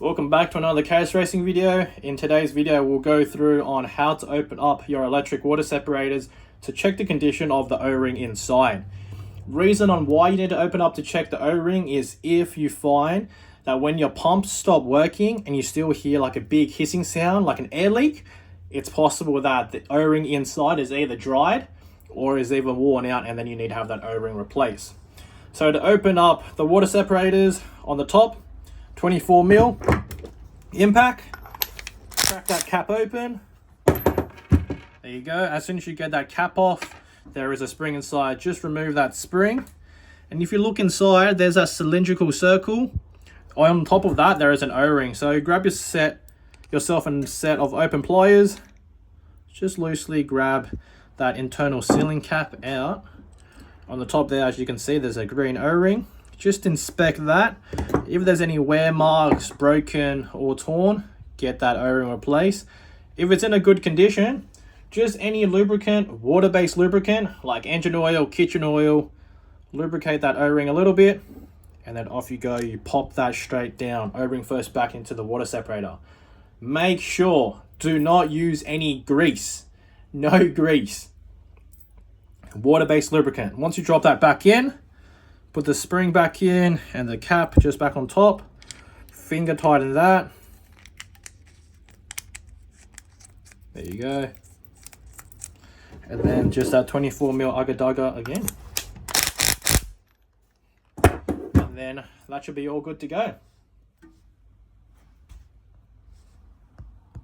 Welcome back to another case racing video. In today's video, we'll go through on how to open up your electric water separators to check the condition of the O-ring inside. Reason on why you need to open up to check the O-ring is if you find that when your pumps stop working and you still hear like a big hissing sound, like an air leak, it's possible that the O-ring inside is either dried or is even worn out, and then you need to have that O-ring replaced. So to open up the water separators, on the top, 24mm impact, crack that cap open. There you go. As soon as you get that cap off, there is a spring inside. Just remove that spring, and if you look inside, there's a cylindrical circle. On top of that, there is an O-ring. So grab yourself a set of open pliers, just loosely grab that internal sealing cap out. On the top there, as you can see, there's a green O-ring. Just inspect that. If there's any wear marks, broken or torn, get that O-ring replaced. If it's in a good condition, just any lubricant, water-based lubricant like engine oil, kitchen oil, lubricate that O-ring a little bit, and then off you go. You pop that straight down, O-ring first back into the water separator. Make sure, do not use any grease. No grease. Water-based lubricant. Once you drop that back in, put the spring back in and the cap just back on top. Finger tighten that. There you go. And then just that 24mm ugga-dugga again. And then that should be all good to go.